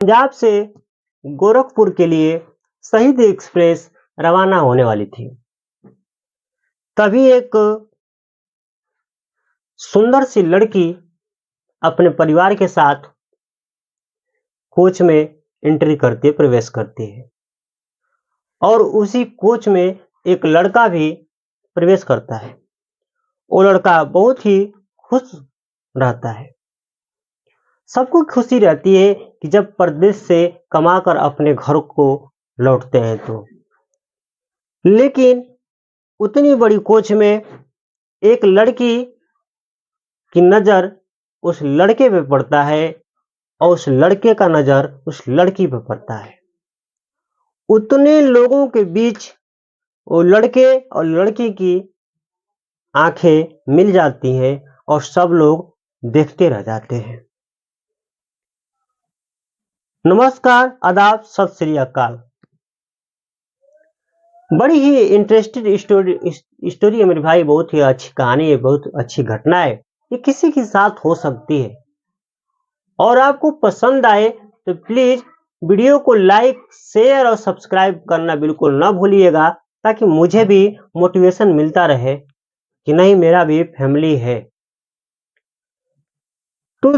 पंजाब से गोरखपुर के लिए शहीद एक्सप्रेस रवाना होने वाली थी। तभी एक सुंदर सी लड़की अपने परिवार के साथ कोच में एंट्री करती है, प्रवेश करती है और उसी कोच में एक लड़का भी प्रवेश करता है। वो लड़का बहुत ही खुश रहता है। सबको खुशी रहती है कि जब परदेश से कमाकर अपने घर को लौटते हैं तो। लेकिन उतनी बड़ी कोच में एक लड़की की नजर उस लड़के पे पड़ता है और उस लड़के का नजर उस लड़की पे पड़ता है। उतने लोगों के बीच वो लड़के और लड़की की आंखें मिल जाती हैं और सब लोग देखते रह जाते हैं। नमस्कार, आदाब, सत श्री अकाल। बड़ी ही इंटरेस्टिंग स्टोरी है मेरे भाई। बहुत ही अच्छी कहानी है, बहुत अच्छी घटना है। ये किसी के साथ हो सकती है और आपको पसंद आए तो प्लीज वीडियो को लाइक, शेयर और सब्सक्राइब करना बिल्कुल ना भूलिएगा, ताकि मुझे भी मोटिवेशन मिलता रहे कि नहीं, मेरा भी फैमिली है। तो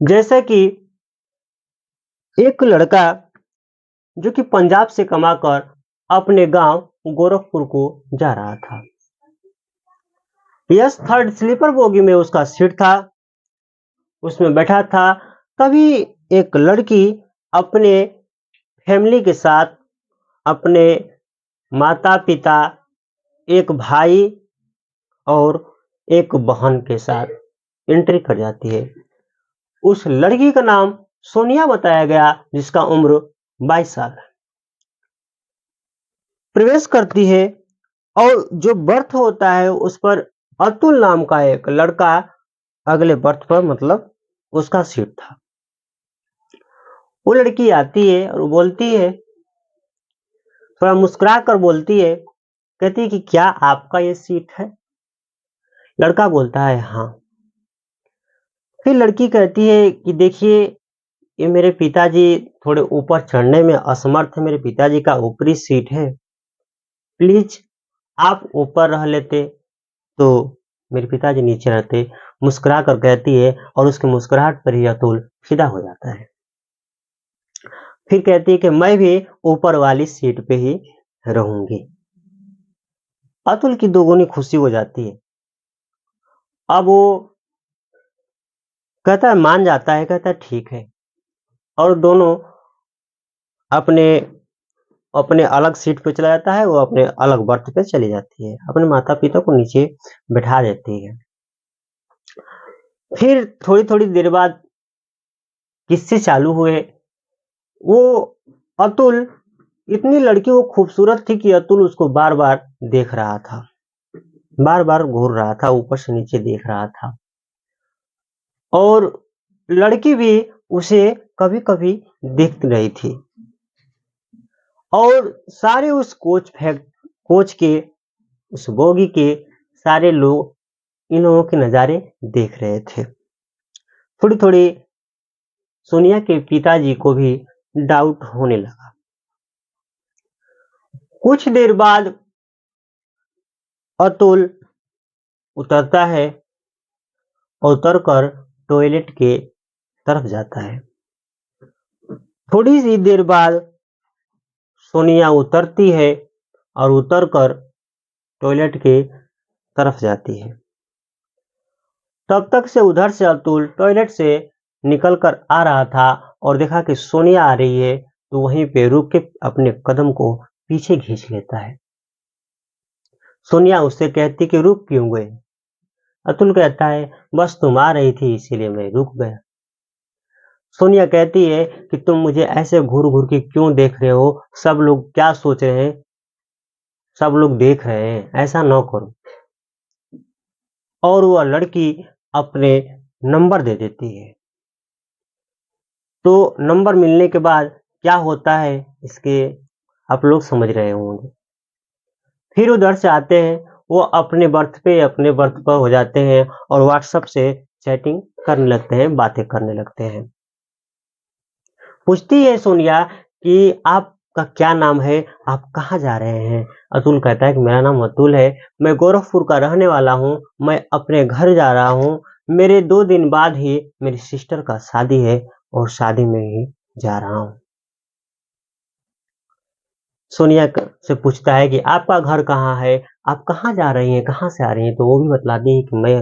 जैसा कि एक लड़का जो कि पंजाब से कमाकर अपने गांव गोरखपुर को जा रहा था। यस, थर्ड स्लीपर बोगी में उसका सीट था, उसमें बैठा था। तभी एक लड़की अपने फैमिली के साथ, अपने माता पिता, एक भाई और एक बहन के साथ एंट्री कर जाती है। उस लड़की का नाम सोनिया बताया गया, जिसका उम्र 22 साल है। प्रवेश करती है और जो बर्थ होता है उस पर अतुल नाम का एक लड़का अगले बर्थ पर, मतलब उसका सीट था। वो लड़की आती है और बोलती है, थोड़ा मुस्कुरा कर बोलती है, कहती है कि क्या आपका ये सीट है? लड़का बोलता है हाँ। फिर लड़की कहती है कि देखिए, ये मेरे पिताजी थोड़े ऊपर चढ़ने में असमर्थ है, मेरे पिताजी का ऊपरी सीट है, प्लीज आप ऊपर रह लेते तो मेरे पिताजी नीचे रहते। मुस्कुरा कर कहती है और उसकी मुस्कुराहट पर ही अतुल फिदा हो जाता है। फिर कहती है कि मैं भी ऊपर वाली सीट पे ही रहूंगी। अतुल की दोगुनी खुशी हो जाती है। अब वो कहता है, मान जाता है, कहता है ठीक है, और दोनों अपने अपने अलग सीट पे चला जाता है। वो अपने अलग बर्थ पे चली जाती है, अपने माता पिता को नीचे बैठा देती है। फिर थोड़ी थोड़ी देर बाद किस्से चालू हुए। वो अतुल, इतनी लड़की वो खूबसूरत थी कि अतुल उसको बार बार देख रहा था, बार बार घूर रहा था, ऊपर से नीचे देख रहा था। और लड़की भी उसे कभी कभी देख रही थी। और सारे उस कोच के, उस बोगी के सारे लोग इन लोगों के नजारे देख रहे थे। थोड़ी थोड़ी सोनिया के पिताजी को भी डाउट होने लगा। कुछ देर बाद अतुल उतरता है और उतरकर टॉयलेट के तरफ जाता है। थोड़ी सी देर बाद सोनिया उतरती है और उतरकर टॉयलेट के तरफ जाती है। तब तक से उधर से अतुल टॉयलेट से निकलकर आ रहा था और देखा कि सोनिया आ रही है, तो वहीं पे रुक के अपने कदम को पीछे खींच लेता है। सोनिया उससे कहती कि रुक क्यों गए? अतुल कहता है, बस तुम आ रही थी इसीलिए मैं रुक गया। सोनिया कहती है कि तुम मुझे ऐसे घूर घूर के क्यों देख रहे हो? सब लोग क्या सोच रहे हैं? सब लोग देख रहे हैं, ऐसा ना करो। और वह लड़की अपने नंबर दे देती है। तो नंबर मिलने के बाद क्या होता है, इसके आप लोग समझ रहे होंगे। फिर उधर से आते हैं, वो अपने बर्थ पर हो जाते हैं और व्हाट्सएप से चैटिंग करने लगते हैं, बातें करने लगते हैं। पूछती है सोनिया कि आपका क्या नाम है? आप कहाँ जा रहे हैं? अतुल कहता है कि मेरा नाम अतुल है, मैं गोरखपुर का रहने वाला हूँ, मैं अपने घर जा रहा हूँ, मेरे 2 दिन बाद ही मेरी सिस्टर का शादी है और शादी में ही जा रहा हूँ। सोनिया से पूछता है कि आपका घर कहाँ है? आप कहाँ जा रही हैं? कहाँ से आ रही हैं? तो वो भी बतलाती है कि मैं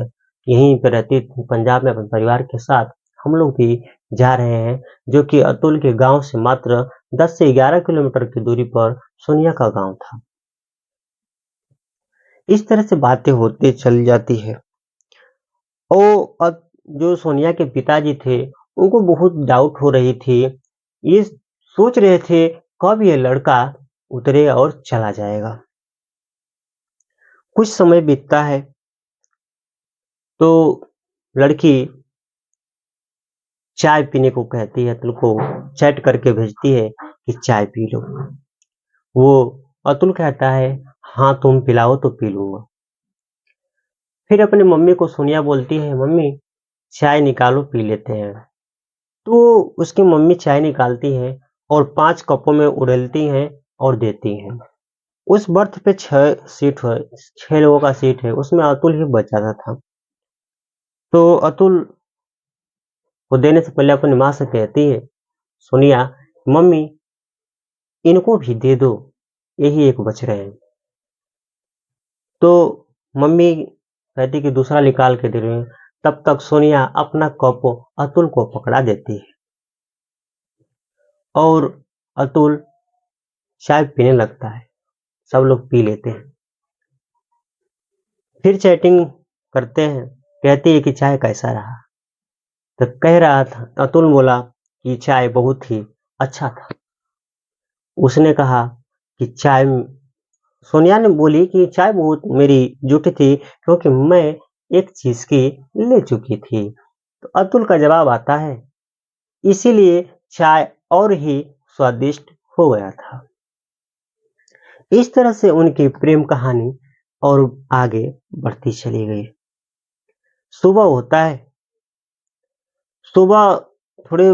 यहीं पे रहती थी पंजाब में अपने परिवार के साथ। हम लोग भी जा रहे हैं, जो कि अतुल के गांव से मात्र 10 से 11 किलोमीटर की दूरी पर सोनिया का गांव था। इस तरह से बातें होती चली जाती है और जो सोनिया के पिताजी थे, उनको बहुत डाउट हो रही थी। ये सोच रहे थे कब ये लड़का उतरे और चला जाएगा। कुछ समय बीतता है तो लड़की चाय पीने को कहती है, अतुल को चैट करके भेजती है कि चाय पी लो। वो अतुल कहता है हाँ तुम पिलाओ तो पी लूंगा। फिर अपनी मम्मी को सोनिया बोलती है मम्मी चाय निकालो पी लेते हैं। तो उसकी मम्मी चाय निकालती है और 5 कपों में उड़ेलती हैं और देती हैं। उस बर्थ पे 6 सीट है, 6 लोगों का सीट है, उसमें अतुल ही बचा था। तो अतुल वो देने से पहले अपनी माँ से कहती है सोनिया मम्मी इनको भी दे दो, यही एक बच रहे हैं। तो मम्मी कहती कि दूसरा निकाल के दे रहे हैं। तब तक सोनिया अपना कप अतुल को पकड़ा देती है और अतुल चाय पीने लगता है। सब लोग पी लेते हैं। फिर चैटिंग करते हैं, कहती है कि चाय कैसा रहा? तो कह रहा था, अतुल बोला कि चाय बहुत ही अच्छा था। उसने कहा कि चाय, सोनिया ने बोली कि चाय बहुत मेरी जुटी थी क्योंकि मैं एक चीज की ले चुकी थी। तो अतुल का जवाब आता है इसीलिए चाय और ही स्वादिष्ट हो गया था। इस तरह से उनकी प्रेम कहानी और आगे बढ़ती चली गई। सुबह होता है, सुबह थोड़े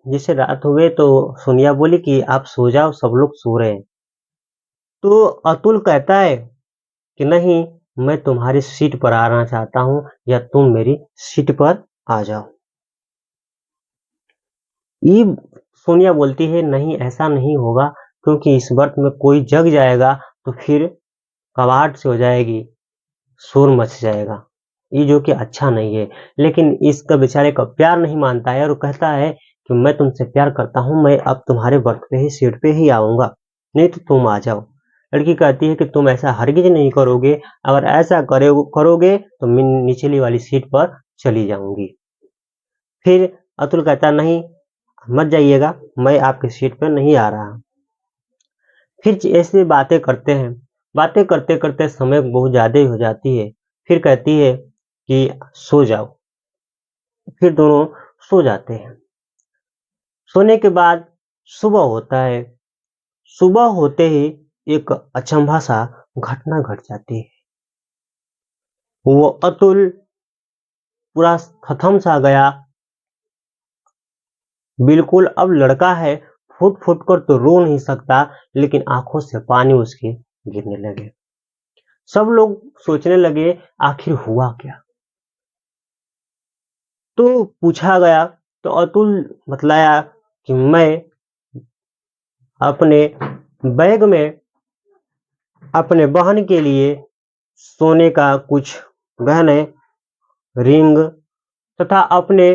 जैसे रात हो गए तो सोनिया बोली कि आप सो जाओ, सब लोग सो रहे हैं। तो अतुल कहता है कि नहीं, मैं तुम्हारी सीट पर आना चाहता हूं या तुम मेरी सीट पर आ जाओ। ये सोनिया बोलती है नहीं ऐसा नहीं होगा, क्योंकि इस बर्थ में कोई जग जाएगा तो फिर कबाड़ से हो जाएगी, शोर मच जाएगा, ये जो कि अच्छा नहीं है। लेकिन इसका बेचारे का प्यार नहीं मानता है और कहता है कि मैं तुमसे प्यार करता हूं, मैं अब तुम्हारे बर्थ पे ही सीट पे ही आऊंगा, नहीं तो तुम आ जाओ। लड़की कहती है कि तुम ऐसा हरगिज नहीं करोगे, अगर ऐसा करोगे तो मैं निचली वाली सीट पर चली जाऊंगी। फिर अतुल कहता नहीं, मत जाइएगा, मैं आपकी सीट पर नहीं आ रहा। फिर ऐसे बातें करते हैं, बातें करते करते समय बहुत ज्यादा ही हो जाती है। फिर कहती है कि सो जाओ। फिर दोनों सो जाते हैं। सोने के बाद सुबह होता है। सुबह होते ही एक अचंभा सा घटना घट जाती है। वो अतुल पूरा थथम सा गया, बिल्कुल अब लड़का है, फुट फुट कर तो रो नहीं सकता, लेकिन आंखों से पानी उसके गिरने लगे। सब लोग सोचने लगे आखिर हुआ क्या। तो पूछा गया तो अतुल बतलाया कि मैं अपने बैग में अपने बहन के लिए सोने का कुछ गहने, रिंग तथा अपने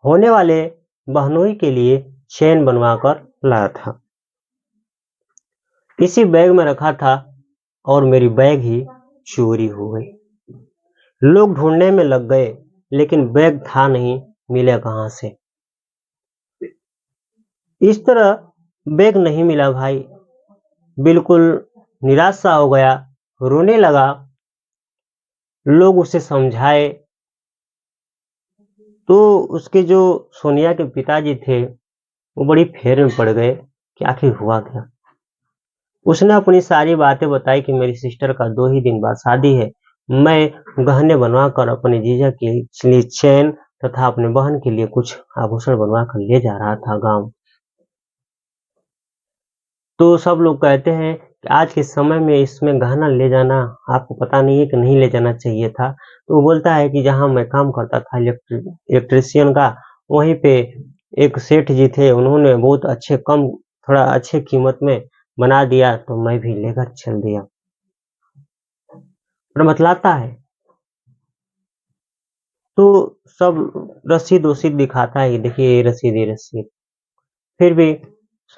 होने वाले बहनोई के लिए चेन बनवाकर लाया था। इसी बैग में रखा था और मेरी बैग ही चोरी हो गई। लोग ढूंढने में लग गए, लेकिन बैग था नहीं, मिला कहां से। इस तरह बैग नहीं मिला भाई, बिल्कुल निराश सा हो गया, रोने लगा। लोग उसे समझाए तो उसके जो सोनिया के पिताजी थे वो बड़ी फेर में पड़ गए कि आखिर हुआ क्या। उसने अपनी सारी बातें बताई कि मेरी सिस्टर का 2 ही दिन बाद शादी है, मैं गहने बनवा कर अपने जीजा के लिए चेन तथा अपने बहन के लिए कुछ आभूषण बनवा कर ले जा रहा था गांव। तो सब लोग कहते हैं कि आज के समय में इसमें गहना ले जाना आपको पता नहीं है कि नहीं ले जाना चाहिए था। तो वो बोलता है कि जहाँ मैं काम करता था इलेक्ट्रीशियन का, वहीं पे एक सेठ जी थे, उन्होंने बहुत थोड़ा अच्छे कीमत में बना दिया, तो मैं भी लेकर चल दिया। और बतलाता है, तो सब रसीद-वसीद दिखाता है कि देखिए ये रसीद, ये रसीद। फिर भी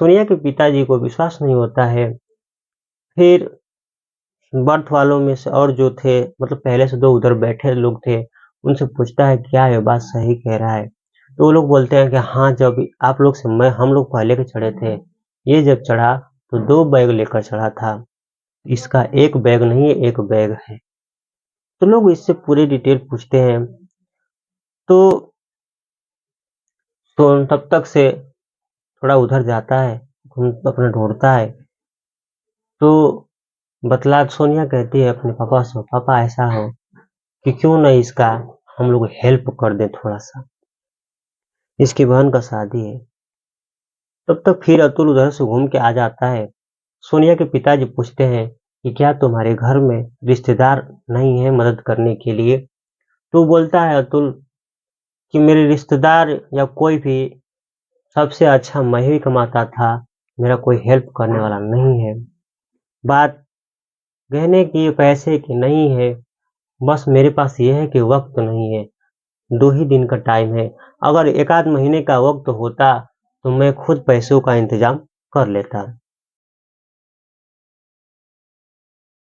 सोनिया के पिताजी को विश्वास नहीं होता है। फिर बर्थ वालों में से और जो थे, मतलब पहले से 2 उधर बैठे लोग थे, उनसे पूछता है क्या ये बात सही कह रहा है? तो वो लोग बोलते हैं कि हाँ, जब आप लोग से हम लोग पहले के चढ़े थे, ये जब चढ़ा तो 2 बैग लेकर चढ़ा था, इसका 1 बैग नहीं है, 1 बैग है। तो लोग इससे पूरी डिटेल पूछते हैं। तो तब तक से थोड़ा उधर जाता है, अपना ढूंढता है। तो बतला सोनिया कहती है अपने पापा से, पापा ऐसा हो कि क्यों ना इसका हम लोग हेल्प कर दें थोड़ा सा, इसकी बहन का शादी है। तब तक फिर अतुल उधर से घूम के आ जाता है। सोनिया के पिताजी पूछते हैं कि क्या तुम्हारे घर में रिश्तेदार नहीं है मदद करने के लिए? तो बोलता है अतुल कि मेरे रिश्तेदार या कोई भी, सबसे अच्छा मैं ही कमाता था, मेरा कोई हेल्प करने वाला नहीं है। बात गहने की, पैसे की नहीं है, बस मेरे पास ये है कि वक्त नहीं है। 2 ही दिन का टाइम है। अगर 1 आध महीने का वक्त होता तो मैं खुद पैसों का इंतजाम कर लेता।